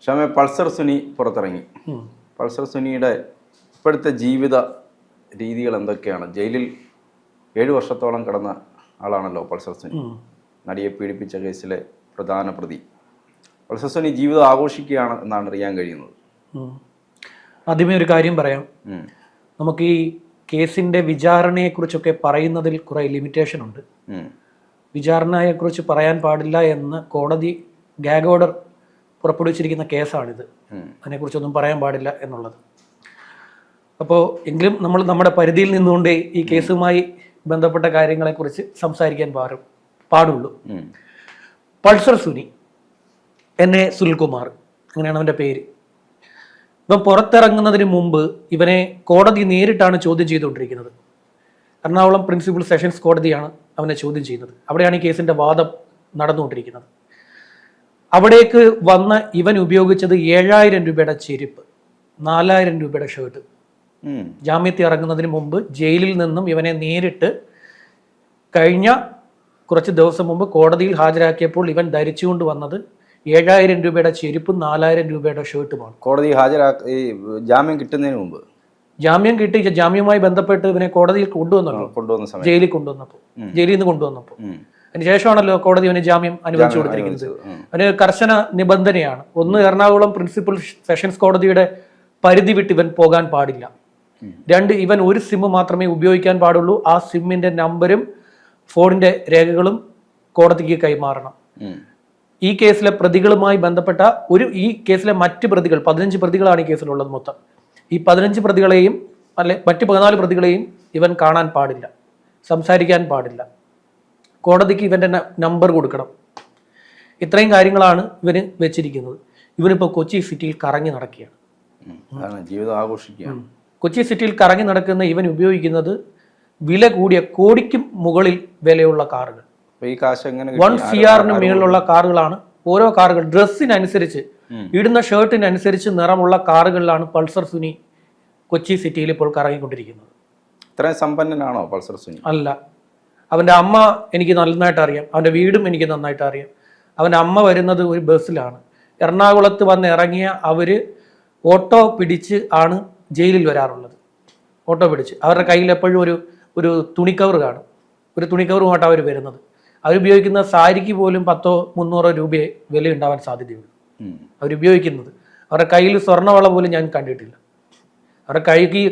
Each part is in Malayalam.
ക്ഷമ പൾസർ സുനി പുറത്തിറങ്ങി. പൾസർ സുനിയുടെ ഇപ്പോഴത്തെ ജീവിത രീതികൾ എന്തൊക്കെയാണ്? ജയിലിൽ 7 വർഷത്തോളം കിടന്ന ആളാണല്ലോ പൾസർ സുനി, നടിയെ പീഡിപ്പിച്ച കേസിലെ പ്രധാന പ്രതി. പൾസർ സുനി ജീവിതം ആഘോഷിക്കുകയാണ് എന്നാണ് അറിയാൻ കഴിയുന്നത്. ആദ്യമേ ഒരു കാര്യം പറയാം, നമുക്ക് ഈ കേസിൻ്റെ വിചാരണയെക്കുറിച്ചൊക്കെ പറയുന്നതിൽ കുറേ ലിമിറ്റേഷൻ ഉണ്ട്. വിചാരണയെക്കുറിച്ച് പറയാൻ പാടില്ല എന്ന് കോടതി ഗാഗ് ഓർഡർ പുറപ്പെടുവിച്ചിരിക്കുന്ന കേസാണിത്. അതിനെക്കുറിച്ചൊന്നും പറയാൻ പാടില്ല എന്നുള്ളത്. അപ്പോൾ എങ്കിലും നമ്മൾ നമ്മുടെ പരിധിയിൽ നിന്നുകൊണ്ടേ ഈ കേസുമായി ബന്ധപ്പെട്ട കാര്യങ്ങളെക്കുറിച്ച് സംസാരിക്കാൻ പാടുള്ളൂ. പൾസർ സുനി, എന്നെ സുനിൽകുമാർ, അങ്ങനെയാണ് അവൻ്റെ പേര്. ഇവൻ പുറത്തിറങ്ങുന്നതിന് മുമ്പ് ഇവനെ കോടതി നേരിട്ടാണ് ചോദ്യം ചെയ്തുകൊണ്ടിരിക്കുന്നത്. എറണാകുളം പ്രിൻസിപ്പൽ സെഷൻസ് കോടതിയാണ് അവനെ ചോദ്യം ചെയ്യുന്നത്. അവിടെയാണ് ഈ കേസിൻ്റെ വാദം നടന്നുകൊണ്ടിരിക്കുന്നത്. അവിടേക്ക് വന്ന ഇവൻ ഉപയോഗിച്ചത് 7000 രൂപയുടെ ചെരുപ്പ്, 4000 രൂപയുടെ ഷർട്ട്. ജാമ്യത്തിൽ ഇറങ്ങുന്നതിന് മുമ്പ് ജയിലിൽ നിന്നും ഇവനെ നേരിട്ട് കഴിഞ്ഞ കുറച്ച് ദിവസം മുമ്പ് കോടതിയിൽ ഹാജരാക്കിയപ്പോൾ ഇവൻ ധരിച്ചുകൊണ്ട് വന്നത് 7000 രൂപയുടെ ചെരുപ്പും 4000 രൂപയുടെ ഷർട്ടുമാണ്. കോടതി ജാമ്യം കിട്ടുന്നതിന് മുമ്പ്, ജാമ്യം കിട്ടി, ജാമ്യവുമായി ബന്ധപ്പെട്ട് ഇവനെ കോടതിയിൽ കൊണ്ടുവന്നപ്പോൾ, ജയിലിൽ നിന്ന് കൊണ്ടുവന്നപ്പോൾ അതിനുശേഷമാണല്ലോ കോടതി അവന് ജാമ്യം അനുവദിച്ചു കൊടുത്തിരിക്കുന്നത്. അവന് കർശന നിബന്ധനയാണ്. ഒന്ന്, എറണാകുളം പ്രിൻസിപ്പൽ സെഷൻസ് കോടതിയുടെ പരിധി വിട്ട് ഇവൻ പോകാൻ പാടില്ല. 2, ഇവൻ ഒരു സിം മാത്രമേ ഉപയോഗിക്കാൻ പാടുള്ളൂ. ആ സിമ്മിന്റെ നമ്പരും ഫോണിന്റെ രേഖകളും കോടതിക്ക് കൈമാറണം. ഈ കേസിലെ പ്രതികളുമായി ബന്ധപ്പെട്ട ഈ കേസിലെ മറ്റ് പ്രതികൾ 15 പ്രതികളാണ് ഈ കേസിലുള്ളത് മൊത്തം. ഈ 15 പ്രതികളെയും മറ്റ് 14 പ്രതികളെയും ഇവൻ കാണാൻ പാടില്ല, സംസാരിക്കാൻ പാടില്ല, കോടതിക്ക് ഇവന്റെ നമ്പർ കൊടുക്കണം. ഇത്രയും കാര്യങ്ങളാണ് ഇവന് വെച്ചിരിക്കുന്നത്. ഇവനിപ്പോൾ കൊച്ചി സിറ്റിയിൽ കറങ്ങി നടക്കുകയാണ്, ജീവിതം ആഘോഷിക്കുകയാണ്. കൊച്ചി സിറ്റിയിൽ കറങ്ങി നടക്കുന്ന ഇവൻ ഉപയോഗിക്കുന്നത് വില കൂടിയ, കോടിക്ക് മുകളിൽ വിലയുള്ള കാറുകൾ, 1 CR മേളിലുള്ള കാറുകളാണ്. ഓരോ കാറുകൾ ഡ്രസ്സിനനുസരിച്ച്, ഇടുന്ന ഷർട്ടിനനുസരിച്ച് നിറമുള്ള കാറുകളിലാണ് പൾസർ സുനി കൊച്ചി സിറ്റിയിൽ ഇപ്പോൾ കറങ്ങിക്കൊണ്ടിരിക്കുന്നത്. ഇത്രയും സമ്പന്നനാണോ പൾസർ സുനി? അല്ല. അവൻ്റെ അമ്മ എനിക്ക് നന്നായിട്ട് അറിയാം, അവൻ്റെ വീടും എനിക്ക് നന്നായിട്ട് അറിയാം. അവൻ്റെ അമ്മ വരുന്നത് ഒരു ബസ്സിലാണ്. എറണാകുളത്ത് വന്ന് ഇറങ്ങിയ അവർ ഓട്ടോ പിടിച്ച് ആണ് ജയിലിൽ വരാറുള്ളത്. ഓട്ടോ പിടിച്ച് അവരുടെ കയ്യിൽ എപ്പോഴും ഒരു തുണിക്കവർ കാണും. ഒരു തുണിക്കവറുമായിട്ട് അവർ വരുന്നത്. അവരുപയോഗിക്കുന്ന സാരിക്ക് പോലും 100-300 രൂപയെ വില ഉണ്ടാവാൻ സാധ്യതയുണ്ട് അവരുപയോഗിക്കുന്നത്. അവരുടെ കയ്യിൽ സ്വർണ്ണവള പോലും ഞാൻ കണ്ടിട്ടില്ല. അവരുടെ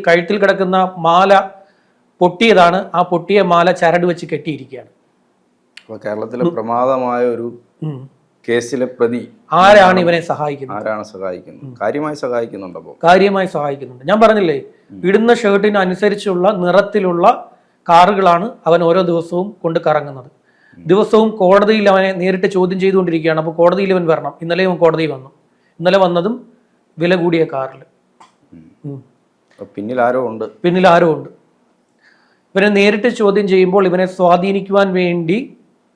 കഴുത്തിൽ കിടക്കുന്ന മാല പൊട്ടിയതാണ്. ആ പൊട്ടിയ മാല ചരട് വെച്ച് കെട്ടിയിരിക്കുകയാണ്. കേരളത്തിലെ പ്രമാദമായ ഒരു കേസിലെ പ്രതി ആരാണ് ഇവനെ സഹായിക്കുന്നത്? കാര്യമായി സഹായിക്കുന്നുണ്ടോ? കാര്യമായി സഹായിക്കുന്നുണ്ട്. ഞാൻ പറഞ്ഞില്ലേ, ഇടുന്ന ഷർട്ടിന് അനുസരിച്ചുള്ള നിറത്തിലുള്ള കാറുകളാണ് അവൻ ഓരോ ദിവസവും കൊണ്ട് കറങ്ങുന്നത്. ദിവസവും കോടതിയിൽ അവനെ നേരിട്ട് ചോദ്യം ചെയ്തുകൊണ്ടിരിക്കുകയാണ്. അപ്പോൾ കോടതിയിൽ ഇവൻ വരണം. ഇന്നലെ കോടതിയിൽ വന്നു. ഇന്നലെ വന്നതും വില കൂടിയ കാറിൽ. പിന്നിൽ ആരോ ഉണ്ട്. ഇവനെ നേരിട്ട് ചോദ്യം ചെയ്യുമ്പോൾ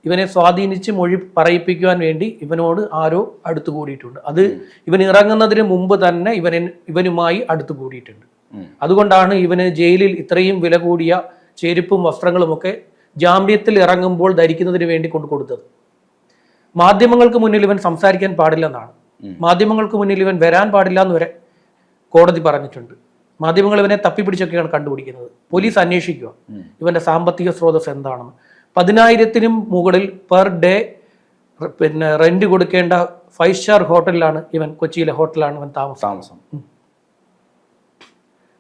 ഇവനെ സ്വാധീനിച്ച് മൊഴി പറയിപ്പിക്കുവാൻ വേണ്ടി ഇവനോട് ആരോ അടുത്തു കൂടിയിട്ടുണ്ട്. അത് ഇവൻ ഇറങ്ങുന്നതിന് മുമ്പ് തന്നെ ഇവനുമായി അടുത്തു കൂടിയിട്ടുണ്ട്. അതുകൊണ്ടാണ് ഇവന് ജയിലിൽ ഇത്രയും വില കൂടിയ ചെരുപ്പും വസ്ത്രങ്ങളുമൊക്കെ ജാമ്യത്തിൽ ഇറങ്ങുമ്പോൾ ധരിക്കുന്നതിന് വേണ്ടി കൊടുത്തത്. മാധ്യമങ്ങൾക്ക് മുന്നിൽ ഇവൻ സംസാരിക്കാൻ പാടില്ലെന്നാണ്. മാധ്യമങ്ങൾക്ക് മുന്നിൽ ഇവൻ വരാൻ പാടില്ല എന്ന് വരെ കോടതി പറഞ്ഞിട്ടുണ്ട്. മാധ്യമങ്ങൾ ഇവനെ തപ്പിപ്പിടിച്ചൊക്കെയാണ് കണ്ടുപിടിക്കുന്നത്. പോലീസ് അന്വേഷിക്കുക ഇവന്റെ സാമ്പത്തിക സ്രോതസ് എന്താണെന്ന്. 10,000-നും മുകളിൽ പെർ ഡേ റെന്റ് കൊടുക്കേണ്ട 5 സ്റ്റാർ ഹോട്ടലിലാണ് കൊച്ചിയിലെ ഹോട്ടലാണ് ഇവൻ താമസം.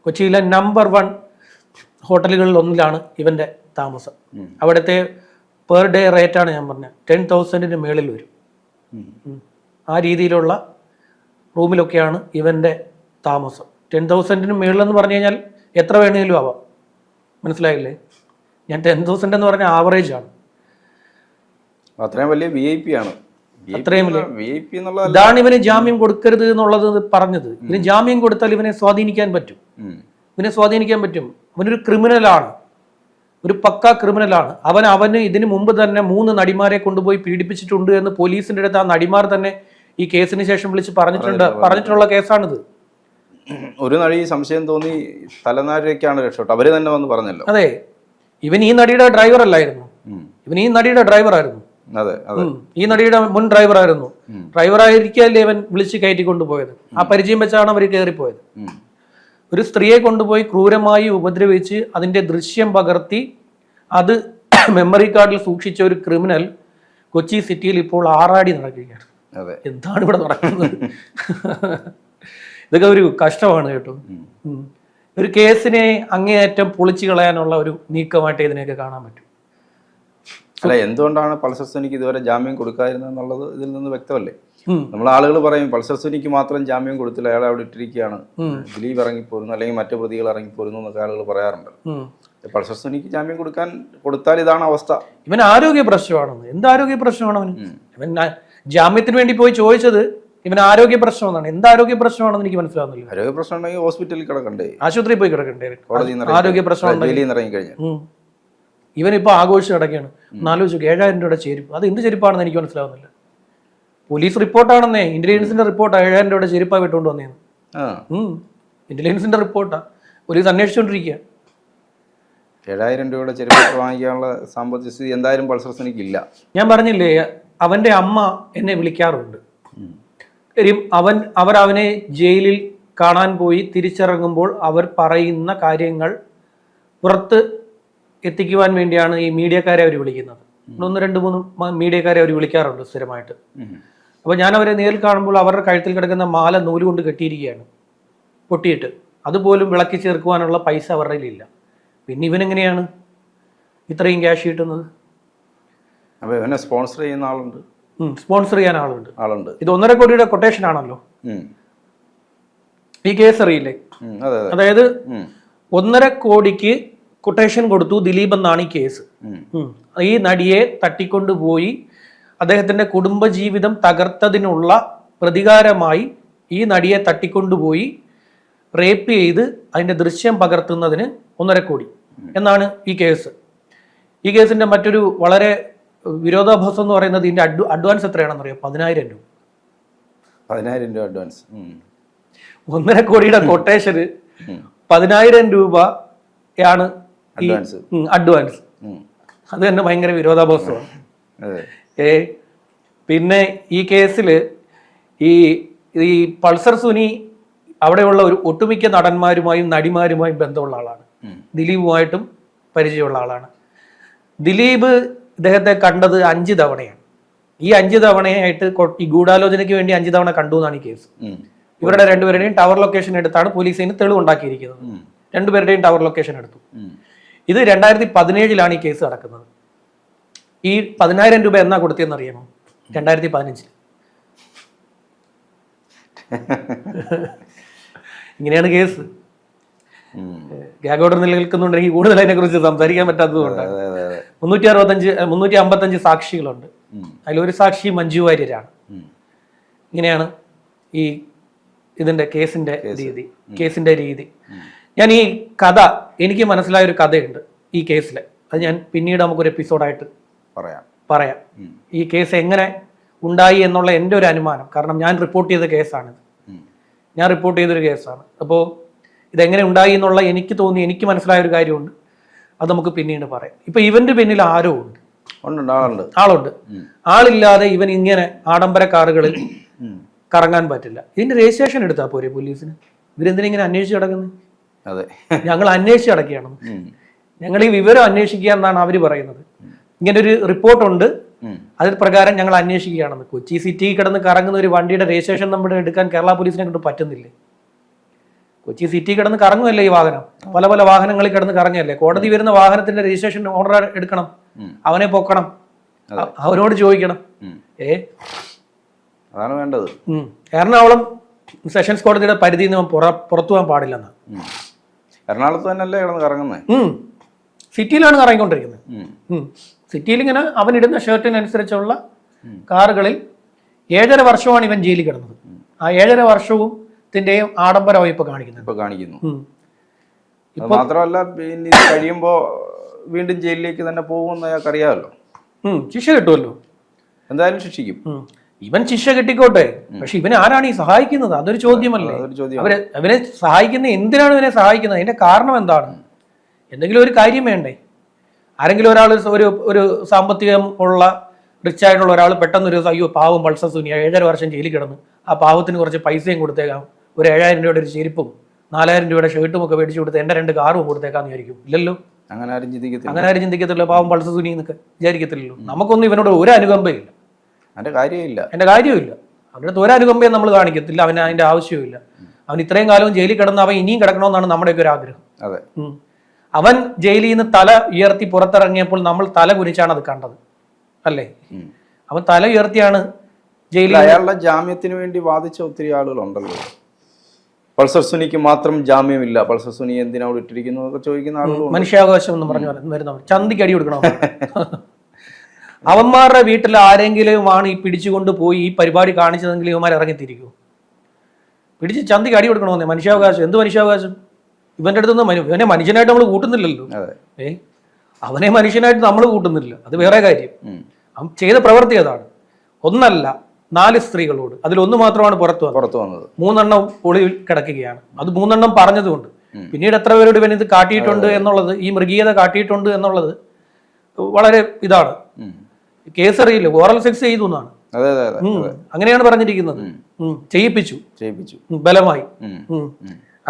കൊച്ചിയിലെ നമ്പർ 1 ഹോട്ടലുകളിൽ ഒന്നിലാണ് ഇവന്റെ താമസം. അവിടുത്തെ പെർ ഡേ റേറ്റാണ് ഞാൻ പറഞ്ഞത് 10,000-ന് മേളിൽ വരും. ആ രീതിയിലുള്ള റൂമിലൊക്കെയാണ് ഇവന്റെ താമസം. 10,000-ന് മേളിലെന്ന് പറഞ്ഞു കഴിഞ്ഞാൽ എത്ര വേണമെങ്കിലും ആവാം. മനസ്സിലായില്ലേ? ഞാൻ 10,000 എന്ന് പറഞ്ഞ ആവറേജ് ആണ്. അത്രയും വലിയ VIP ആണ്. ഇതാണ് ഇവന് ജാമ്യം കൊടുക്കരുത് എന്നുള്ളത് പറഞ്ഞത്. ഇവന് ജാമ്യം കൊടുത്താൽ ഇവനെ സ്വാധീനിക്കാൻ പറ്റും. അവനൊരു ക്രിമിനലാണ്, ഒരു പക്കാ ക്രിമിനലാണ്. അവന് ഇതിനു മുമ്പ് തന്നെ 3 നടിമാരെ കൊണ്ടുപോയി പീഡിപ്പിച്ചിട്ടുണ്ട് എന്ന് പോലീസിന്റെ അടുത്ത് ആ നടിമാർ തന്നെ ഈ കേസിന് ശേഷം വിളിച്ച് പറഞ്ഞിട്ടുള്ള കേസാണിത്. ഒരു നടി സംശയം തോന്നി തലനാരിഴയ്ക്കാണ് രക്ഷപ്പെട്ടു, അവര് തന്നെ വന്ന് പറഞ്ഞല്ലോ. അതെ, ഇവൻ ഈ നടിയുടെ ഡ്രൈവർ അല്ലായിരുന്നു. ഇവൻ ഈ നടിയുടെ ഡ്രൈവറായിരുന്നു. അതെ അതെ. ഈ നടിയുടെ മുൻ ഡ്രൈവറായിരുന്നു. ഡ്രൈവറായിരിക്കല്ലേ ഇവൻ വിളിച്ച് കയറ്റി കൊണ്ടുപോയത്. ആ പരിചയം വെച്ചാണ് അവർ കയറിപ്പോയത്. ഒരു സ്ത്രീയെ കൊണ്ടുപോയി ക്രൂരമായി ഉപദ്രവിച്ച് അതിന്റെ ദൃശ്യം പകർത്തി അത് മെമ്മറി കാർഡിൽ സൂക്ഷിച്ച ഒരു ക്രിമിനൽ കൊച്ചി സിറ്റിയിൽ ഇപ്പോൾ ആറാടി നടക്കുകയാണ്. എന്താണ് ഇവിടെ നടക്കുന്നത്? ഇതൊക്കെ ഒരു കഷ്ടമാണ് കേട്ടോ. ഒരു കേസിനെ അങ്ങേയറ്റം പൊളിച്ചു കളയാനുള്ള ഒരു നീക്കമായിട്ട് ഇതിനെയൊക്കെ കാണാൻ പറ്റും. അല്ല, എന്തുകൊണ്ടാണ് പൾസർ സുനിക്ക് ഇതുവരെ ജാമ്യം കൊടുക്കാതിരുന്നെന്നുള്ളത് ഇതിൽ നിന്ന് വ്യക്തമല്ലേ? നമ്മൾ ആളുകൾ പറയും പൾസർ സുനിക്ക് മാത്രം ജാമ്യം കൊടുത്തില്ല, അയാൾ അവിടെ ഇട്ടിരിക്കുകയാണ്, ദിലീപ് ഇറങ്ങിപ്പോരുന്നു അല്ലെങ്കിൽ മറ്റു പ്രതികൾ ഇറങ്ങിപ്പോരുന്നു എന്നൊക്കെ ആളുകൾ പറയാറുണ്ട്. പൾസർ സുനിക്ക് ജാമ്യം കൊടുത്താൽ ഇതാണ് അവസ്ഥ. ഇവൻ ആരോഗ്യ പ്രശ്നമാണെന്ന്. എന്ത് ആരോഗ്യ പ്രശ്നമാണ് അവന്? ഇവൻ ജാമ്യത്തിന് വേണ്ടി പോയി ചോദിച്ചത് ഇവൻ ആരോഗ്യ പ്രശ്നമെന്നാണ്. എന്ത് ആരോഗ്യ പ്രശ്നമാണെന്ന് എനിക്ക് മനസ്സിലാവുന്നില്ല. ആരോഗ്യ പ്രശ്നം ഉണ്ടെങ്കിൽ ഹോസ്പിറ്റലിൽ കിടക്കണ്ടേ, ആശുപത്രിയിൽ പോയി കിടക്കണ്ടേ? ആരോഗ്യ പ്രശ്നം ഇറങ്ങിക്കഴിഞ്ഞാൽ ഇവനിപ്പോൾ ആഘോഷിച്ച് കിടക്കുകയാണ്. എന്നാലോചിച്ചു 7,000 രൂപയുടെ ചെരുപ്പ്. അത് എന്ത് ചെരുപ്പാണെന്ന് എനിക്ക് മനസ്സിലാവുന്നില്ല. പോലീസ് റിപ്പോർട്ടാണെന്നേ, ഇന്റലിജൻസിന്റെ റിപ്പോർട്ടാ 7,000 രൂപയുടെ ചെരുപ്പാ വിട്ടുകൊണ്ട് വന്നേന്ന്. ഇന്റലിജൻസിന്റെ റിപ്പോർട്ടാ, പോലീസ് അന്വേഷിച്ചുകൊണ്ടിരിക്കുക. 7,000 രൂപയുടെ ചെരുപ്പ് വാങ്ങിക്കാനുള്ള സാമ്പത്തിക സ്ഥിതി എന്തായാലും പൾസർ സുനിക്കില്ല. ഞാൻ പറഞ്ഞില്ലേ, അവന്റെ അമ്മ എന്നെ വിളിക്കാറുണ്ട്. അവനെ ജയിലിൽ കാണാൻ പോയി തിരിച്ചിറങ്ങുമ്പോൾ അവർ പറയുന്ന കാര്യങ്ങൾ പുറത്ത് എത്തിക്കുവാൻ വേണ്ടിയാണ് ഈ മീഡിയക്കാരെ അവർ വിളിക്കുന്നത്. 1-2-3 മീഡിയക്കാരെ അവർ വിളിക്കാറുണ്ട് സ്ഥിരമായിട്ട്. അപ്പോൾ ഞാൻ അവരെ നേരിൽ കാണുമ്പോൾ അവരുടെ കഴുത്തിൽ കിടക്കുന്ന മാല നൂല് കൊണ്ട് കെട്ടിയിരിക്കുകയാണ്, പൊട്ടിയിട്ട്. അതുപോലും വിളക്കി ചേർക്കുവാനുള്ള പൈസ അവരുടെ കയ്യിലില്ല. പിന്നെ ഇവനെങ്ങനെയാണ് ഇത്രയും ക്യാഷ് കിട്ടുന്നത്? അപ്പോൾ ഇവനെ സ്പോൺസർ ചെയ്യുന്ന ആളുണ്ട്, സ്പോൺസർ ചെയ്യാൻ ആളുണ്ട്. ഇത് 1.5 കോടിയുടെ കൊട്ടേഷൻ ആണല്ലോ ഈ കേസ്, അറിയില്ലേ? അതായത് 1.5 കോടിക്ക് കൊട്ടേഷൻ കൊടുത്തു ദിലീപ് എന്നാണ് ഈ കേസ്. ഈ നടിയെ തട്ടിക്കൊണ്ടുപോയി അദ്ദേഹത്തിന്റെ കുടുംബജീവിതം തകർത്തതിനുള്ള പ്രതികാരമായി ഈ നടിയെ തട്ടിക്കൊണ്ടുപോയി റേപ്പ് ചെയ്ത് അതിന്റെ ദൃശ്യം പകർത്തുന്നതിന് 1.5 കോടി എന്നാണ് ഈ കേസ്. ഈ കേസിന്റെ മറ്റൊരു വളരെ വിരോധാഭാസം എന്ന് പറയുന്നത് ഇതിന്റെ അഡ്വാൻസ് എത്രയാണെന്ന് അറിയാം? 10,000 രൂപ. 10,000 രൂപ അഡ്വാൻസ്. 1.5 കോടിയുടെ കൊട്ടേഷന് 10,000 രൂപയാണ് അഡ്വാൻസ്. അത് തന്നെ ഭയങ്കര വിരോധാഭാസമാണ്. പിന്നെ ഈ കേസിൽ ഈ പൾസർ സുനി അവിടെയുള്ള ഒരു ഒട്ടുമിക്ക നടന്മാരുമായും നടിമാരുമായും ബന്ധമുള്ള ആളാണ്. ദിലീപുമായിട്ടും പരിചയമുള്ള ആളാണ്. ദിലീപ് ഇദ്ദേഹത്തെ കണ്ടത് 5 തവണയാണ്. ഈ 5 തവണയായിട്ട് ഈ ഗൂഢാലോചനയ്ക്ക് വേണ്ടി 5 തവണ കണ്ടു എന്നാണ് ഈ കേസ്. ഇവരുടെ രണ്ടുപേരുടെയും ടവർ ലൊക്കേഷൻ എടുത്താണ് പോലീസിന് തെളിവുണ്ടാക്കിയിരിക്കുന്നത്. രണ്ടുപേരുടെയും ടവർ ലൊക്കേഷൻ എടുത്തു. ഇത് 2017 ഈ കേസ് നടക്കുന്നത്. ഈ 10,000 രൂപ എന്നാ കൊടുത്തതെന്ന് അറിയാമോ? 2015. ഇങ്ങനെയാണ് കേസ്. ഗ്യാഗ് ഓർഡർ നിലനിൽക്കുന്നുണ്ടെങ്കിൽ കൂടുതൽ അതിനെ കുറിച്ച് സംസാരിക്കാൻ പറ്റാത്തതുകൊണ്ടാണ്. 355 സാക്ഷികളുണ്ട്. അതിലൊരു സാക്ഷി മഞ്ജു വാര്യരാണ്. ഇങ്ങനെയാണ് ഇതിന്റെ കേസിന്റെ രീതി. ഞാൻ ഈ കഥ, എനിക്ക് മനസ്സിലായ ഒരു കഥയുണ്ട് ഈ കേസിലെ. അത് ഞാൻ പിന്നീട് നമുക്കൊരു എപ്പിസോഡായിട്ട് പറയാം. ഈ കേസ് എങ്ങനെ ഉണ്ടായി എന്നുള്ള എൻ്റെ ഒരു അനുമാനം. കാരണം ഞാൻ റിപ്പോർട്ട് ചെയ്ത കേസാണിത്. ഞാൻ റിപ്പോർട്ട് ചെയ്തൊരു കേസാണ്. അപ്പോൾ ഇതെങ്ങനെ ഉണ്ടായി എന്നുള്ള എനിക്ക് മനസ്സിലായ ഒരു കാര്യമുണ്ട്. അത് നമുക്ക് പിന്നീട് പറയാം. ഇപ്പൊ ഇവന്റെ പിന്നിൽ ആരോ ഉണ്ട്, ആളുണ്ട്. ആളില്ലാതെ ഇവൻ ഇങ്ങനെ ആഡംബര കാറുകളിൽ കറങ്ങാൻ പറ്റില്ല. ഇതിന്റെ രജിസ്ട്രേഷൻ എടുത്താൽ പോരെ പോലീസിന്? ഇവരെന്തിനിങ്ങനെ അന്വേഷിച്ച് കിടക്കുന്നത്? ഞങ്ങൾ അന്വേഷിച്ച് കിടക്കുകയാണ്, ഞങ്ങൾ ഈ വിവരം അന്വേഷിക്കുക എന്നാണ് അവർ പറയുന്നത്. ഇങ്ങനെ ഒരു റിപ്പോർട്ടുണ്ട്, അതിൽ പ്രകാരം ഞങ്ങൾ അന്വേഷിക്കുകയാണെന്ന്. കൊച്ചി സിറ്റിയിൽ കിടന്ന് കറങ്ങുന്ന ഒരു വണ്ടിയുടെ രജിസ്ട്രേഷൻ നമ്മുടെ എടുക്കാൻ കേരള പോലീസിനെ കൊണ്ട് പറ്റുന്നില്ലേ? കൊച്ചി സിറ്റി കിടന്ന് കറങ്ങുമല്ലേ ഈ വാഹനം, പല പല വാഹനങ്ങളിൽ കിടന്ന് കറങ്ങുകയല്ലേ. കോടതി വരുന്ന വാഹനത്തിന്റെ രജിസ്ട്രേഷൻ ഓർഡർ എടുക്കണം, അവനെ പൊക്കണം, അവനോട് ചോദിക്കണം. അതാണ് വേണ്ടത്. എറണാകുളം സെഷൻസ് കോടതിയുടെ പരിധിയിൽ നിന്ന് പുറത്തു പോകാൻ പാടില്ലെന്ന്. എറണാകുളത്ത് തന്നെയല്ലേ കിടന്ന് കറങ്ങുന്നത്? സിറ്റിയിലാണ് കറങ്ങിക്കൊണ്ടിരിക്കുന്നത്. സിറ്റിയിൽ ഇങ്ങനെ അവൻ ഇടുന്ന ഷർട്ടിനനുസരിച്ചുള്ള കാറുകളിൽ 7.5 വർഷമാണ് ഇവൻ ജയിലിൽ കിടന്നത്. ആ 7.5 വർഷവും ആഡംബരമായി ഇപ്പൊ കാണിക്കുന്നു. മാത്രമല്ല പിന്നെ കഴിയുമ്പോ വീണ്ടും ജയിലിലേക്ക് തന്നെ പോകുമെന്ന് അയാൾക്ക് അറിയാമല്ലോ. ശിക്ഷ കിട്ടുമല്ലോ, എന്തായാലും ശിക്ഷിക്കും. ഇവൻ ശിക്ഷ കിട്ടിക്കോട്ടെ, പക്ഷെ ഇവനെ ആരാണ് ഈ സഹായിക്കുന്നത്? അതൊരു ചോദ്യമല്ലേ. അവനെ സഹായിക്കുന്ന എന്തിനാണ് ഇവനെ സഹായിക്കുന്നത്? അതിന്റെ കാരണം എന്താണ്? എന്തെങ്കിലും ഒരു കാര്യം വേണ്ടേ? ആരെങ്കിലും ഒരാൾ ഒരു സാമ്പത്തികം ഉള്ള റിച്ച് ആയിട്ടുള്ള ഒരാൾ പെട്ടെന്ന് ഒരു ദിവസം അയ്യോ പാവം പൾസർ സുനി 7.5 വർഷം ജയിലിൽ കിടന്ന് ആ പാവത്തിന് കുറച്ച് പൈസയും കൊടുത്തേക്കാം, ഒരു 7,000 രൂപയുടെ ഒരു ചെരുപ്പും 4,000 രൂപയുടെ ഷർട്ടും ഒക്കെ മേടിച്ചു കൊടുത്ത് എൻ്റെ 2 കാറും കൊടുത്തേക്കാന്ന് വിചാരിക്കും? ഇല്ലല്ലോ, അങ്ങനെ ആരും ചിന്തിക്കത്തില്ല. അങ്ങനെ ആരും ചിന്തിക്കത്തില്ല. പാവം പൾസർ സുനി എന്നൊക്കെ വിചാരിക്കത്തില്ലല്ലോ. നമുക്കൊന്നും ഇവനോട് ഒരു അനുകമ്പയില്ല, അതിന്റെ കാര്യമില്ല, എൻ്റെ കാര്യമില്ല. അവൻ്റെ അടുത്ത് ഒരു അനുകമ്പയും നമ്മൾ കാണിക്കത്തില്ല, അവന് അതിന്റെ ആവശ്യമില്ല. അവൻ ഇത്രയും കാലവും ജയിലിൽ കിടന്ന് അവൻ ഇനിയും കിടക്കണമെന്നാണ് നമ്മുടെയൊക്കെ ഒരു ആഗ്രഹം. അതെ. അവൻ ജയിലിൽ നിന്ന് തല ഉയർത്തി പുറത്തിറങ്ങിയപ്പോൾ നമ്മൾ തല കുനിച്ചാണ് അത് കണ്ടത്, അല്ലേ? അവൻ തല ഉയർത്തിയാണ് ജയിലിൽ. അയാളുടെ ജാമ്യത്തിന് വേണ്ടി വാദിച്ച ഒത്തിരി ആളുകളുണ്ടല്ലോ. പൾസർ സുനിക്ക് മാത്രം ജാമ്യമില്ല, പൾസർ സുനി എന്തിനാ അവിടെ ഇട്ടിരിക്കുന്നു എന്നൊക്കെ ചോദിക്കുന്ന ആളുകൾ. മനുഷ്യാവകാശം എന്ന് പറഞ്ഞു വരുന്നവർ ചന്തിക്ക് അടി കൊടുക്കണം. അവന്മാരുടെ വീട്ടിൽ ആരെങ്കിലുമാണ് ഈ പിടിച്ചുകൊണ്ട് പോയി ഈ പരിപാടി കാണിച്ചതെങ്കിൽ ഇവന്മാർ ഇറങ്ങിത്തിരിക്കും. പിടിച്ച് ചന്തിക്ക് അടി കൊടുക്കണമെന്നേ. മനുഷ്യാവകാശം എന്ത് മനുഷ്യാവകാശം? ഇവന്റെ അടുത്തൊന്നും ഇവനെ മനുഷ്യനായിട്ട് നമ്മൾ കൂട്ടുന്നില്ലല്ലോ. അവനെ മനുഷ്യനായിട്ട് നമ്മൾ കൂട്ടുന്നില്ല, അത് വേറെ കാര്യം. അവൻ ചെയ്ത പ്രവൃത്തി അതാണ്. ഒന്നല്ല 4 സ്ത്രീകളോട്, അതിലൊന്ന് മാത്രമാണ് പുറത്തു വന്നത്. 3 എണ്ണം ഒളിവിൽ കിടക്കുകയാണ്. അത് 3 എണ്ണം പറഞ്ഞതുകൊണ്ട്. പിന്നീട് എത്ര പേരോട് ഇവൻ ഇത് കാട്ടിയിട്ടുണ്ട് എന്നുള്ളത്, ഈ മൃഗീയത കാട്ടിയിട്ടുണ്ട് എന്നുള്ളത് വളരെ ഇതാണ്. കേസ് അറിയില്ല, ഓറൽ സെക്സ് ചെയ്തു എന്നാണ്, അങ്ങനെയാണ് പറഞ്ഞിരിക്കുന്നത്. ചെയ്യിപ്പിച്ചു ബലമായി.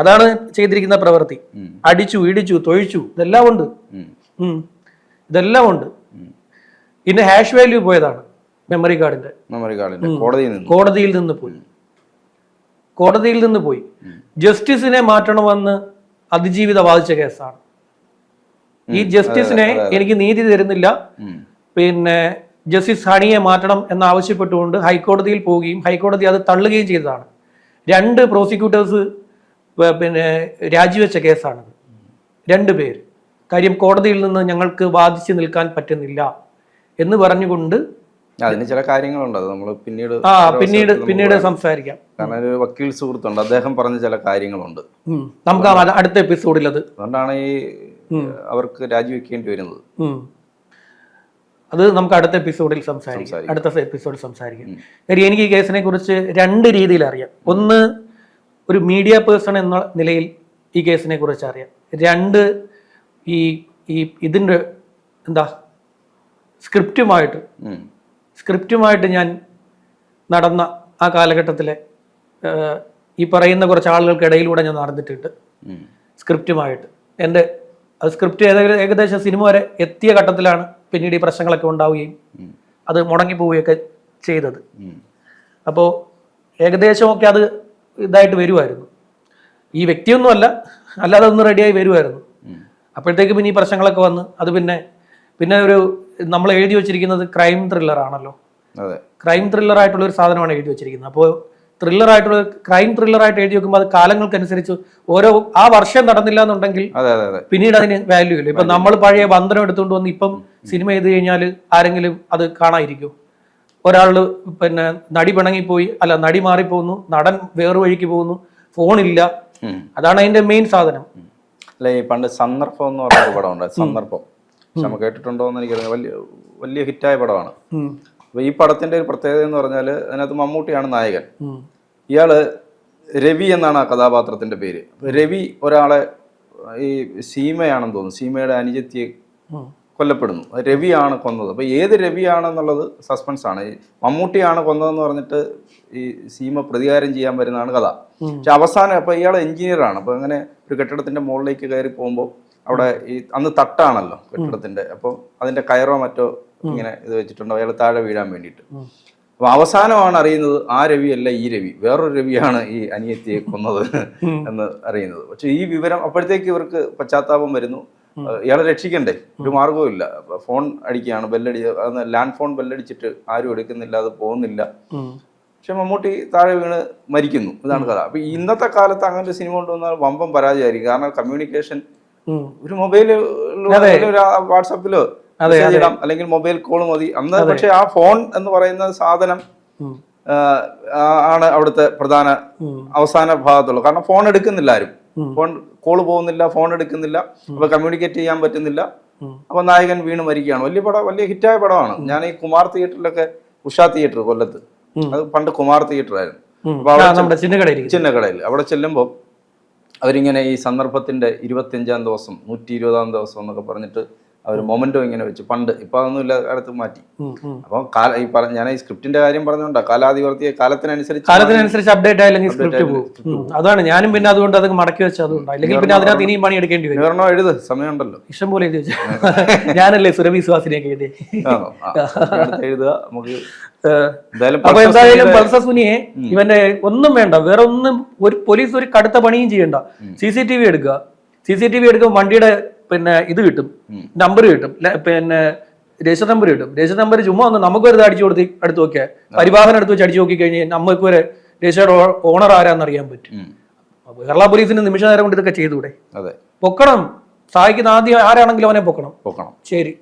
അതാണ് ചെയ്തിരിക്കുന്ന പ്രവൃത്തി. അടിച്ചു, ഇടിച്ചു, തൊഴിച്ചു, ഇതെല്ലാം ഉണ്ട്. ഇതെല്ലാം ഉണ്ട്. പിന്നെ ഹാഷ് വാല്യൂ പോയതാണ് മെമ്മറി കാർഡിന്റെ. കോടതിയിൽ നിന്ന് പോയി ജസ്റ്റിസിനെ മാറ്റണമെന്ന് അതിജീവിത വാദിച്ച കേസാണ്. ഈ ജസ്റ്റിസിനെ എനിക്ക് നീതി തരുന്നില്ല, പിന്നെ ജസ്റ്റിസ് ഹണിയെ മാറ്റണം എന്നാവശ്യപ്പെട്ടുകൊണ്ട് ഹൈക്കോടതിയിൽ പോവുകയും ഹൈക്കോടതി അത് തള്ളുകയും ചെയ്തതാണ്. 2 പ്രോസിക്യൂട്ടേഴ്സ് പിന്നെ രാജിവെച്ച കേസാണിത്. 2 പേര്. കാര്യം കോടതിയിൽ നിന്ന് ഞങ്ങൾക്ക് വാദിച്ചു നിൽക്കാൻ പറ്റുന്നില്ല എന്ന് പറഞ്ഞുകൊണ്ട്. അതിന് ചില കാര്യങ്ങളുണ്ട്, അത് നമ്മൾ പിന്നീട് സംസാരിക്കാം. കാരണം ഒരു വക്കീൽ സുഹൃത്തുണ്ട്, അദ്ദേഹം പറഞ്ഞ ചില കാര്യങ്ങളുണ്ട്. നമുക്ക് അടുത്ത എപ്പിസോഡിൽ അതുകൊണ്ടാണ് ഈ അവർക്ക് രാജിവെക്കേണ്ടി വരുന്നത്. അത് നമുക്ക് അടുത്ത എപ്പിസോഡിൽ സംസാരിക്കാം. കാര്യം എനിക്ക് ഈ കേസിനെ കുറിച്ച് 2 രീതിയിൽ അറിയാം. ഒന്ന്, ഒരു മീഡിയ പേഴ്സൺ എന്ന നിലയിൽ ഈ കേസിനെ കുറിച്ച് അറിയാം. 2, ഇതിൻ്റെ എന്താ സ്ക്രിപ്റ്റുമായിട്ട് ഞാൻ നടന്ന ആ കാലഘട്ടത്തിലെ ഈ പറയുന്ന കുറച്ച് ആളുകൾക്കിടയിലൂടെ ഞാൻ നടന്നിട്ടുണ്ട്. സ്ക്രിപ്റ്റുമായിട്ട് എൻ്റെ സ്ക്രിപ്റ്റ് ഏകദേശം സിനിമ വരെ എത്തിയ ഘട്ടത്തിലാണ് പിന്നീട് ഈ പ്രശ്നങ്ങളൊക്കെ ഉണ്ടാവുകയും അത് മുടങ്ങിപ്പോവുകയൊക്കെ ചെയ്തത്. അപ്പോൾ ഏകദേശമൊക്കെ അത് ഇതായിട്ട് വരുമായിരുന്നു. ഈ വ്യക്തിയൊന്നുമല്ല, അല്ലാതെ ഒന്ന് റെഡിയായി വരുമായിരുന്നു. അപ്പോഴത്തേക്ക് പിന്നെ ഈ പ്രശ്നങ്ങളൊക്കെ വന്ന് അത് പിന്നെ ഒരു നമ്മൾ എഴുതി വെച്ചിരിക്കുന്നത് ക്രൈം ത്രില്ലർ ആണല്ലോ. ക്രൈം ത്രില്ലർ ആയിട്ടുള്ള ഒരു സാധനമാണ് എഴുതി വെച്ചിരിക്കുന്നത്. അപ്പോൾ ക്രൈം ത്രില്ലറായിട്ട് എഴുതി വെക്കുമ്പോൾ അത് കാലങ്ങൾക്കനുസരിച്ച് ആ വർഷം നടന്നില്ല എന്നുണ്ടെങ്കിൽ പിന്നീട് അതിന് വാല്യൂ ഇല്ല. ഇപ്പൊ നമ്മൾ പഴയ ബന്ധനം എടുത്തുകൊണ്ട് വന്ന് ഇപ്പം സിനിമ ചെയ്ത് കഴിഞ്ഞാൽ ആരെങ്കിലും അത് കാണാതിരിക്കും? ഒരാള് പിന്നെ നടി പിണങ്ങിപ്പോയി, അല്ല നടി മാറിപ്പോകുന്നു, നടൻ വേറു വഴിക്ക് പോകുന്നു, ഫോണില്ല. അതാണ് അതിന്റെ മെയിൻ സാധനം. അല്ല, ഈ പണ്ട് സന്ദർഭം എന്ന് പറഞ്ഞ പടമുണ്ട്. സന്ദർഭം കേട്ടിട്ടുണ്ടോ എന്ന് എനിക്കറിയാം. വലിയ ഹിറ്റായ പടമാണ്. അപ്പൊ ഈ പടത്തിന്റെ ഒരു പ്രത്യേകത എന്ന് പറഞ്ഞാൽ അതിനകത്ത് മമ്മൂട്ടിയാണ് നായകൻ. ഇയാള് രവി എന്നാണ് ആ കഥാപാത്രത്തിന്റെ പേര്. രവി ഒരാളെ, ഈ സീമയാണെന്ന് തോന്നുന്നു, സീമയുടെ അനുജത്തിയെ കൊല്ലപ്പെടുന്നു. രവിയാണ് കൊന്നത്. അപ്പൊ ഏത് രവിയാണെന്നുള്ളത് സസ്പെൻസ് ആണ്. ഈ മമ്മൂട്ടിയാണ് കൊന്നതെന്ന് പറഞ്ഞിട്ട് ഈ സീമ പ്രതികാരം ചെയ്യാൻ വരുന്നതാണ് കഥ. പക്ഷെ അവസാനം അപ്പൊ ഇയാൾ എഞ്ചിനീയറാണ്. അപ്പൊ അങ്ങനെ ഒരു കെട്ടിടത്തിന്റെ മുകളിലേക്ക് കയറി പോകുമ്പോൾ അവിടെ ഈ അന്ന് തട്ടാണല്ലോ കെട്ടിടത്തിന്റെ, അപ്പോൾ അതിന്റെ കയറോ മറ്റോ ഇങ്ങനെ ഇത് വെച്ചിട്ടുണ്ടോ അയാൾ താഴെ വീഴാൻ വേണ്ടിയിട്ട്. അപ്പൊ അവസാനമാണ് അറിയുന്നത് ആ രവിയല്ല ഈ രവി, വേറൊരു രവിയാണ് ഈ അനിയത്തിയെ കൊന്നത് എന്ന് അറിയുന്നത്. പക്ഷെ ഈ വിവരം അപ്പോഴത്തേക്ക് ഇവർക്ക് പശ്ചാത്താപം വരുന്നു. ഇയാളെ രക്ഷിക്കണ്ടേ, ഒരു മാർഗവും ഇല്ല. ഫോൺ അടിക്കുകയാണ്, ലാൻഡ് ഫോൺ ബെല്ലടിച്ചിട്ട് ആരും എടുക്കുന്നില്ല, അത് പോകുന്നില്ല. പക്ഷെ മമ്മൂട്ടി താഴെ വീണ് മരിക്കുന്നു. ഇതാണ് കഥ. അപ്പൊ ഇന്നത്തെ കാലത്ത് അങ്ങനെ ഒരു സിനിമ കൊണ്ടുവന്നാൽ വമ്പം പരാജയമായിരിക്കും. കാരണം കമ്മ്യൂണിക്കേഷൻ ഒരു മൊബൈലിലോ വാട്സാപ്പിലോ ഇടാം, അല്ലെങ്കിൽ മൊബൈൽ കോൾ മതി അന്ന്. പക്ഷെ ആ ഫോൺ എന്ന് പറയുന്ന സാധനം ആണ് അവിടുത്തെ പ്രധാന അവസാന ഭാഗത്തുള്ളൂ. കാരണം ഫോൺ എടുക്കുന്നില്ല ആരും, ഫോൺ കോള് പോകുന്നില്ല, ഫോൺ എടുക്കുന്നില്ല. അപ്പൊ കമ്മ്യൂണിക്കേറ്റ് ചെയ്യാൻ പറ്റുന്നില്ല. അപ്പൊ നായകൻ വീണ് മരിക്കുകയാണ്. വലിയ ഹിറ്റായ പടമാണ്. ഞാൻ ഈ കുമാർ തിയേറ്ററിലൊക്കെ, ഉഷാ തിയേറ്റർ കൊല്ലത്ത്, അത് പണ്ട് കുമാർ തിയേറ്റർ ആയിരുന്നു. അപ്പൊ ചിന്നക്കടയിൽ അവിടെ ചെല്ലുമ്പോൾ അവരിങ്ങനെ ഈ സന്ദർഭത്തിന്റെ 25-ാം ദിവസം 120-ാം ദിവസം എന്നൊക്കെ പറഞ്ഞിട്ട് അവർ മൊമെന്റോ ഇങ്ങനെ വെച്ച് പണ്ട് ഇപ്പൊ അതൊന്നും ഇല്ല കാലത്ത് മാറ്റി. ഉം, ഉം. അപ്പം ഞാൻ ഈ സ്ക്രിപ്റ്റിന്റെ കാര്യം പറഞ്ഞുകൊണ്ടാ കാലാധിപത്യ കാലത്തിനനുസരിച്ച് അപ്ഡേറ്റ് ആയില്ലെങ്കിൽ സ്ക്രിപ്റ്റ് പോകും. അതാണ് ഞാനും പിന്നെ അതുകൊണ്ട് അത് മടക്കി വെച്ചത് അതുകൊണ്ട്, അല്ലെങ്കിൽ പിന്നെ അതിനകത്ത് ഇനിയും പണി എടുക്കേണ്ടി വരും. വിവരണോ എഴുത്, സമയമുണ്ടല്ലോ. ഇഷ്ടം പോലെ എഴുതി വെച്ചാൽ ഞാനല്ലേ സുരഭി സുഹാസിനെയൊക്കെ എഴുതി. എഴുതുക നമുക്ക്. അപ്പൊ എന്തായാലും പൾസർ സുനിയെ ഇവന്റെ ഒന്നും വേണ്ട, വേറെ ഒന്നും, ഒരു പോലീസ് ഒരു കടുത്ത പണിയും ചെയ്യണ്ട. CCTV എടുക്കുക, CCTV എടുക്കുമ്പോൾ വണ്ടിയുടെ പിന്നെ ഇത് കിട്ടും, നമ്പർ കിട്ടും, പിന്നെ രജിസ്റ്റർ നമ്പർ കിട്ടും. രജിസ്റ്റർ നമ്പർ ചുമ്മാ ഒന്ന് നമുക്ക് ഒരു അടിച്ചു കൊടുത്ത് അടുത്ത് നോക്കിയാൽ, പരിവാഹനം എടുത്ത് വെച്ച് അടിച്ചു നോക്കി കഴിഞ്ഞാൽ നമുക്ക് ഒരു രജിസ്റ്റർ ഓണർ ആരാന്ന് അറിയാൻ പറ്റും. കേരള പോലീസിന് നിമിഷ നേരം കൊണ്ട് ഇതൊക്കെ ചെയ്തുകൂടെ? പൊക്കണം, സഹായിക്കുന്ന ആദ്യം ആരാണെങ്കിലും അവനെ പൊക്കണം. ശരി.